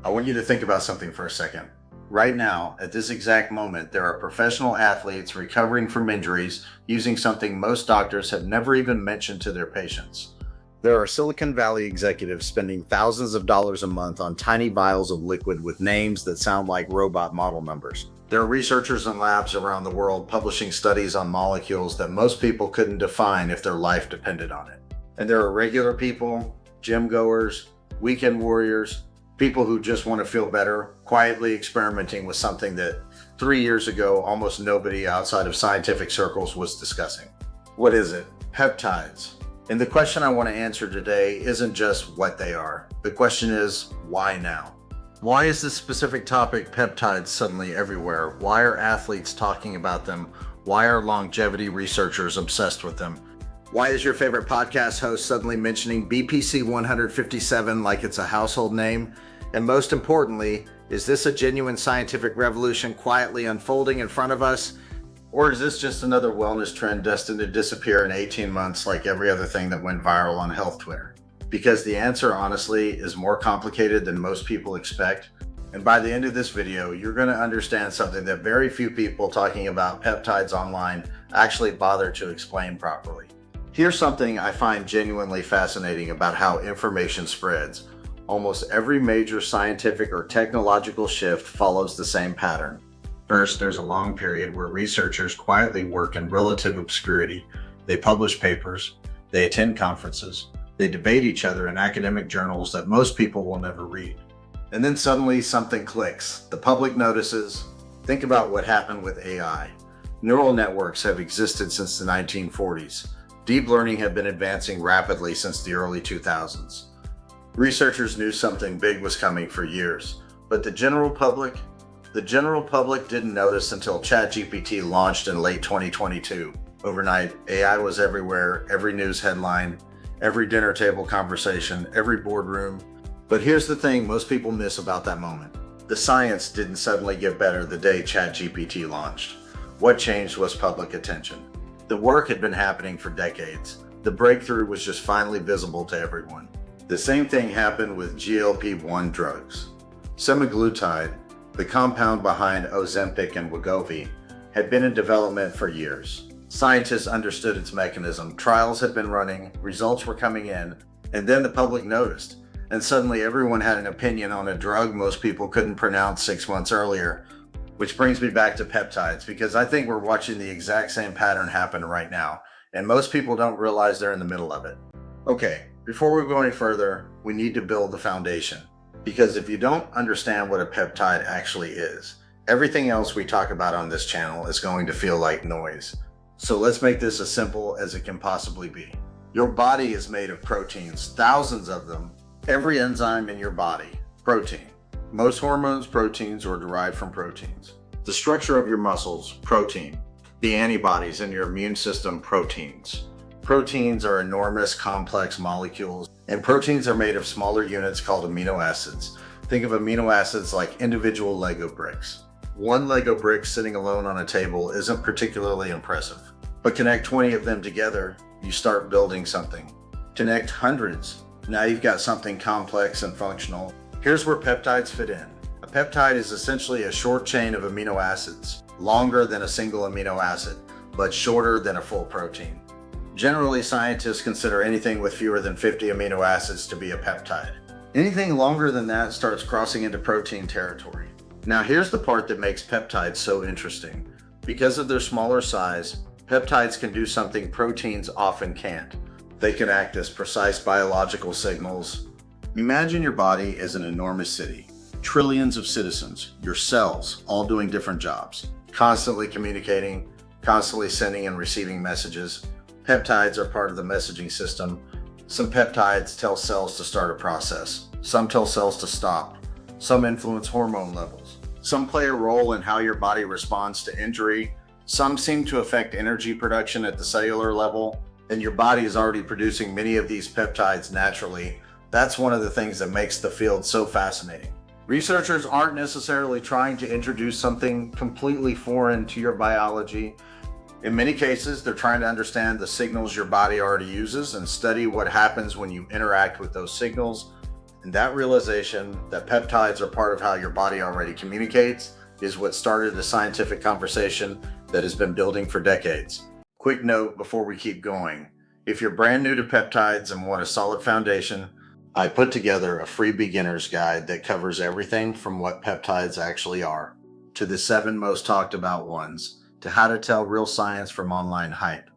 I want you to think about something for a second. Right now, at this exact moment, there are professional athletes recovering from injuries using something most doctors have never even mentioned to their patients. There are Silicon Valley executives spending thousands of dollars a month on tiny vials of liquid with names that sound like robot model numbers. There are researchers and labs around the world publishing studies on molecules that most people couldn't define if their life depended on it. And there are regular people, gym goers, weekend warriors, people who just want to feel better, quietly experimenting with something that 3 years ago almost nobody outside of scientific circles was discussing. What is it? Peptides. And the question I want to answer today isn't just what they are. The question is, why now? Why is this specific topic, peptides, suddenly everywhere? Why are athletes talking about them? Why are longevity researchers obsessed with them? Why is your favorite podcast host suddenly mentioning BPC 157 like it's a household name? And most importantly, is this a genuine scientific revolution quietly unfolding in front of us? Or is this just another wellness trend destined to disappear in 18 months like every other thing that went viral on health Twitter? Because the answer, honestly, is more complicated than most people expect. And by the end of this video, you're going to understand something that very few people talking about peptides online actually bother to explain properly. Here's something I find genuinely fascinating about how information spreads. Almost every major scientific or technological shift follows the same pattern. First, there's a long period where researchers quietly work in relative obscurity. They publish papers, they attend conferences, they debate each other in academic journals that most people will never read. And then suddenly something clicks. The public notices. Think about what happened with AI. Neural networks have existed since the 1940s. Deep learning had been advancing rapidly since the early 2000s. Researchers knew something big was coming for years, but the general public didn't notice until ChatGPT launched in late 2022. Overnight, AI was everywhere, every news headline, every dinner table conversation, every boardroom. But here's the thing most people miss about that moment. The science didn't suddenly get better the day ChatGPT launched. What changed was public attention. The work had been happening for decades. The breakthrough was just finally visible to everyone. The same thing happened with GLP-1 drugs. Semaglutide, the compound behind Ozempic and Wegovy, had been in development for years. Scientists understood its mechanism, trials had been running, results were coming in, and then the public noticed. And suddenly everyone had an opinion on a drug most people couldn't pronounce 6 months earlier. Which brings me back to peptides, because I think we're watching the exact same pattern happen right now, and most people don't realize they're in the middle of it. Okay, before we go any further, we need to build the foundation. Because if you don't understand what a peptide actually is, everything else we talk about on this channel is going to feel like noise. So let's make this as simple as it can possibly be. Your body is made of proteins, thousands of them. Every enzyme in your body, protein. Most hormones, proteins, are derived from proteins. The structure of your muscles, protein. The antibodies in your immune system, proteins. Proteins are enormous, complex molecules, and proteins are made of smaller units called amino acids. Think of amino acids like individual Lego bricks. One Lego brick sitting alone on a table isn't particularly impressive, but connect 20 of them together, you start building something. Connect hundreds, now you've got something complex and functional. Here's where peptides fit in. A peptide is essentially a short chain of amino acids, longer than a single amino acid, but shorter than a full protein. Generally, scientists consider anything with fewer than 50 amino acids to be a peptide. Anything longer than that starts crossing into protein territory. Now here's the part that makes peptides so interesting. Because of their smaller size, peptides can do something proteins often can't. They can act as precise biological signals. Imagine your body as an enormous city. Trillions of citizens, your cells, all doing different jobs, constantly communicating, constantly sending and receiving messages. Peptides are part of the messaging system. Some peptides tell cells to start a process. Some tell cells to stop. Some influence hormone levels. Some play a role in how your body responds to injury. Some seem to affect energy production at the cellular level. And your body is already producing many of these peptides naturally. That's one of the things that makes the field so fascinating. Researchers aren't necessarily trying to introduce something completely foreign to your biology. In many cases, they're trying to understand the signals your body already uses and study what happens when you interact with those signals. And that realization that peptides are part of how your body already communicates is what started the scientific conversation that has been building for decades. Quick note before we keep going. If you're brand new to peptides and want a solid foundation, I put together a free beginner's guide that covers everything from what peptides actually are, to the 7 most talked about ones, to how to tell real science from online hype.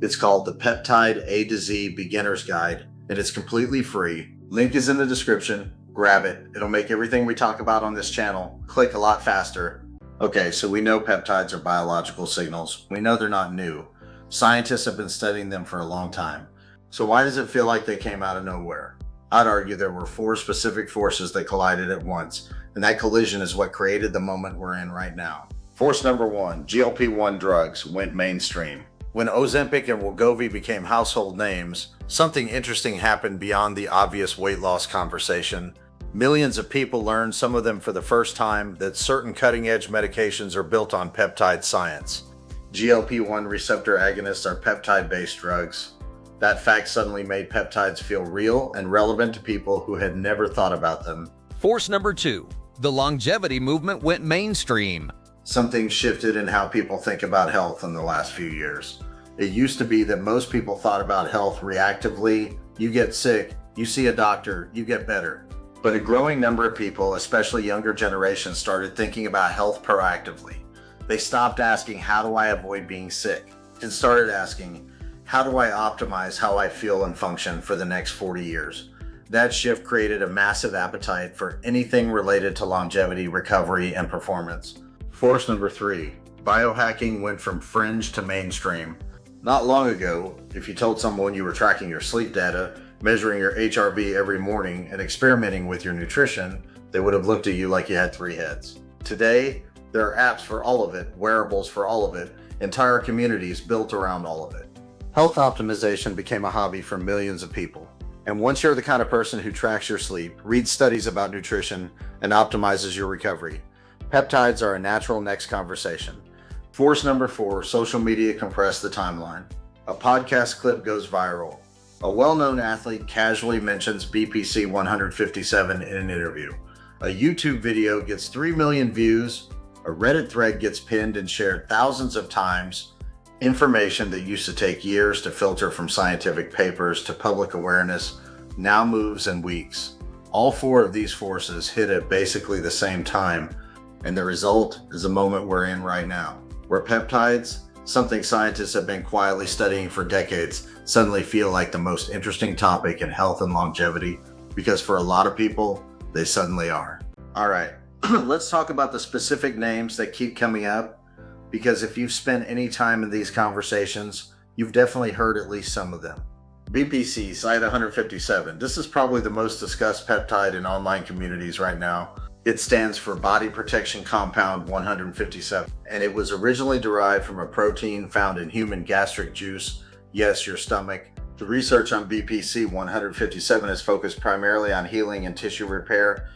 It's called the PeptideAtoZ Beginner's Guide, and it's completely free. Link is in the description. Grab it. It'll make everything we talk about on this channel click a lot faster. Okay, so we know peptides are biological signals. We know they're not new. Scientists have been studying them for a long time. So why does it feel like they came out of nowhere? I'd argue there were 4 specific forces that collided at once, and that collision is what created the moment we're in right now. Force number 1, GLP-1 drugs went mainstream. When Ozempic and Wegovy became household names, something interesting happened beyond the obvious weight loss conversation. Millions of people learned, some of them for the first time, that certain cutting-edge medications are built on peptide science. GLP-1 receptor agonists are peptide-based drugs. That fact suddenly made peptides feel real and relevant to people who had never thought about them. Force number 2, the longevity movement went mainstream. Something shifted in how people think about health in the last few years. It used to be that most people thought about health reactively. You get sick, you see a doctor, you get better. But a growing number of people, especially younger generations, started thinking about health proactively. They stopped asking, how do I avoid being sick? And started asking, how do I optimize how I feel and function for the next 40 years? That shift created a massive appetite for anything related to longevity, recovery, and performance. Force number 3, biohacking went from fringe to mainstream. Not long ago, if you told someone you were tracking your sleep data, measuring your HRV every morning, and experimenting with your nutrition, they would have looked at you like you had 3 heads. Today, there are apps for all of it, wearables for all of it, entire communities built around all of it. Health optimization became a hobby for millions of people. And once you're the kind of person who tracks your sleep, reads studies about nutrition, and optimizes your recovery, peptides are a natural next conversation. Force number 4, social media compressed the timeline. A podcast clip goes viral. A well-known athlete casually mentions BPC 157 in an interview. A YouTube video gets 3 million views. A Reddit thread gets pinned and shared thousands of times. Information that used to take years to filter from scientific papers to public awareness now moves in weeks. All 4 of these forces hit at basically the same time, and the result is the moment we're in right now, where peptides, something scientists have been quietly studying for decades, suddenly feel like the most interesting topic in health and longevity, because for a lot of people, they suddenly are. All right, let's talk about the specific names that keep coming up, because if you've spent any time in these conversations, you've definitely heard at least some of them. BPC, Site 157. This is probably the most discussed peptide in online communities right now. It stands for Body Protection Compound 157, and it was originally derived from a protein found in human gastric juice, yes, your stomach. The research on BPC 157 is focused primarily on healing and tissue repair.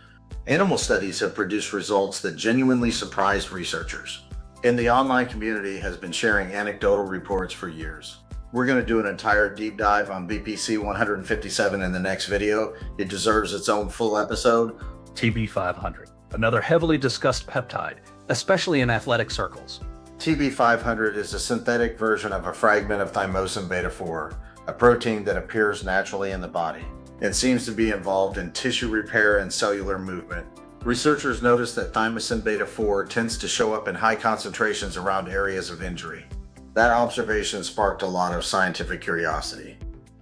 Animal studies have produced results that genuinely surprised researchers. And the online community has been sharing anecdotal reports for years. We're going to do an entire deep dive on BPC 157 in the next video. It deserves its own full episode. TB500, another heavily discussed peptide, especially in athletic circles. TB500 is a synthetic version of a fragment of thymosin beta-4, a protein that appears naturally in the body. It seems to be involved in tissue repair and cellular movement. Researchers noticed that thymosin beta-4 tends to show up in high concentrations around areas of injury. That observation sparked a lot of scientific curiosity.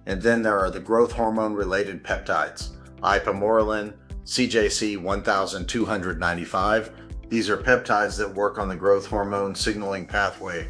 And then there are the growth hormone-related peptides, Ipamorelin, CJC 1295. These are peptides that work on the growth hormone signaling pathway.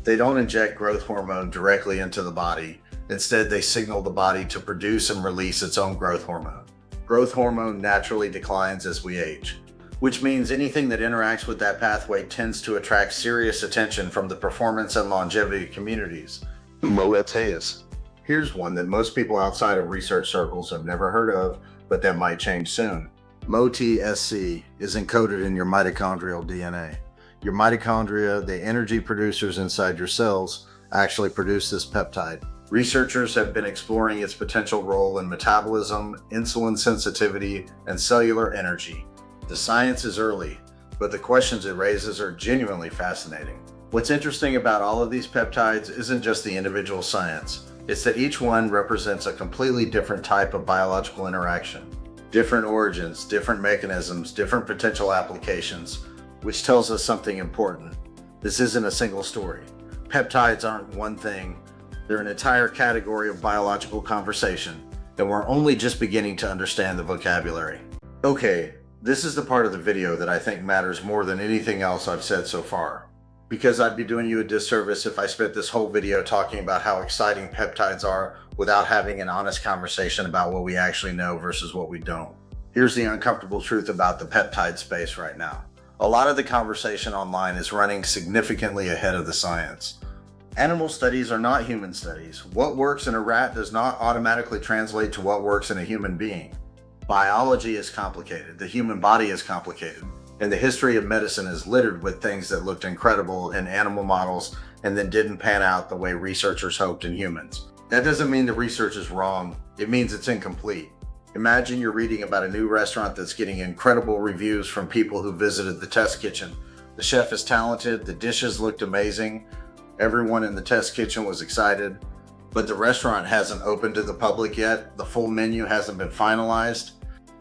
They don't inject growth hormone directly into the body. Instead, they signal the body to produce and release its own growth hormone. Growth hormone naturally declines as we age, which means anything that interacts with that pathway tends to attract serious attention from the performance and longevity communities. PeptideAtoZ. Here's one that most people outside of research circles have never heard of, but that might change soon. PeptideAtoZ is encoded in your mitochondrial DNA. Your mitochondria, the energy producers inside your cells, actually produce this peptide. Researchers have been exploring its potential role in metabolism, insulin sensitivity, and cellular energy. The science is early, but the questions it raises are genuinely fascinating. What's interesting about all of these peptides isn't just the individual science, it's that each one represents a completely different type of biological interaction. Different origins, different mechanisms, different potential applications, which tells us something important. This isn't a single story. Peptides aren't one thing, they're an entire category of biological conversation, and we're only just beginning to understand the vocabulary. Okay, this is the part of the video that I think matters more than anything else I've said so far, because I'd be doing you a disservice if I spent this whole video talking about how exciting peptides are without having an honest conversation about what we actually know versus what we don't. Here's the uncomfortable truth about the peptide space right now. A lot of the conversation online is running significantly ahead of the science. Animal studies are not human studies. What works in a rat does not automatically translate to what works in a human being. Biology is complicated, the human body is complicated, and the history of medicine is littered with things that looked incredible in animal models and then didn't pan out the way researchers hoped in humans. That doesn't mean the research is wrong, it means it's incomplete. Imagine you're reading about a new restaurant that's getting incredible reviews from people who visited the test kitchen. The chef is talented, the dishes looked amazing, everyone in the test kitchen was excited, but the restaurant hasn't opened to the public yet, the full menu hasn't been finalized,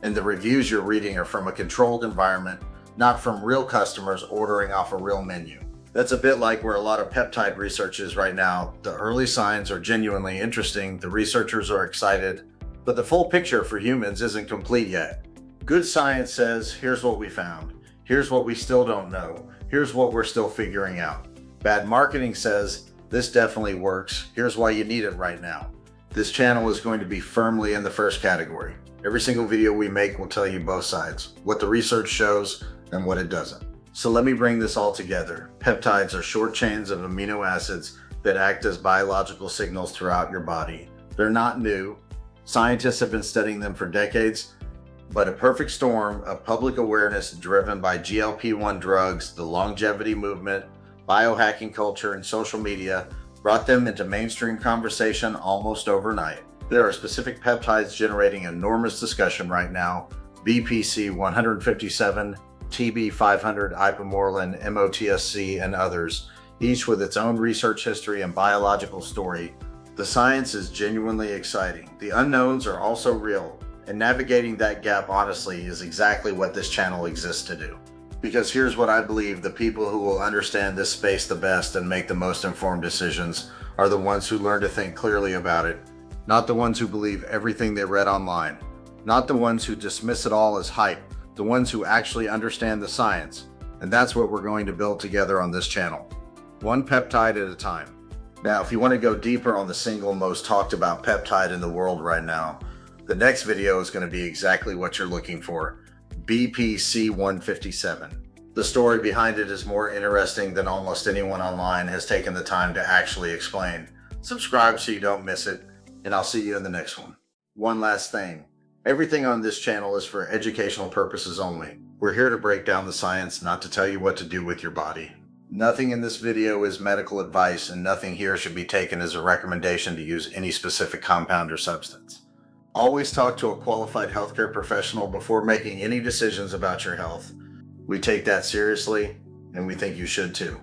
and the reviews you're reading are from a controlled environment, not from real customers ordering off a real menu. That's a bit like where a lot of peptide research is right now. The early signs are genuinely interesting, the researchers are excited, but the full picture for humans isn't complete yet. Good science says, here's what we found, here's what we still don't know, here's what we're still figuring out. Bad marketing says, this definitely works, here's why you need it right now. This channel is going to be firmly in the first category. Every single video we make will tell you both sides, what the research shows and what it doesn't. So let me bring this all together. Peptides are short chains of amino acids that act as biological signals throughout your body. They're not new. Scientists have been studying them for decades, but a perfect storm of public awareness driven by GLP-1 drugs, the longevity movement, biohacking culture, and social media brought them into mainstream conversation almost overnight. There are specific peptides generating enormous discussion right now: BPC 157, TB 500, Ipamorelin, MOTSC, and others, each with its own research history and biological story. The science is genuinely exciting. The unknowns are also real, and navigating that gap honestly is exactly what this channel exists to do. Because here's what I believe: the people who will understand this space the best and make the most informed decisions are the ones who learn to think clearly about it, not the ones who believe everything they read online, not the ones who dismiss it all as hype, the ones who actually understand the science. And that's what we're going to build together on this channel, one peptide at a time. Now, if you want to go deeper on the single most talked about peptide in the world right now, the next video is going to be exactly what you're looking for: BPC 157. The story behind it is more interesting than almost anyone online has taken the time to actually explain. Subscribe so you don't miss it, and I'll see you in the next one. One last thing. Everything on this channel is for educational purposes only. We're here to break down the science, not to tell you what to do with your body. Nothing in this video is medical advice, and nothing here should be taken as a recommendation to use any specific compound or substance. Always talk to a qualified healthcare professional before making any decisions about your health. We take that seriously, and we think you should too.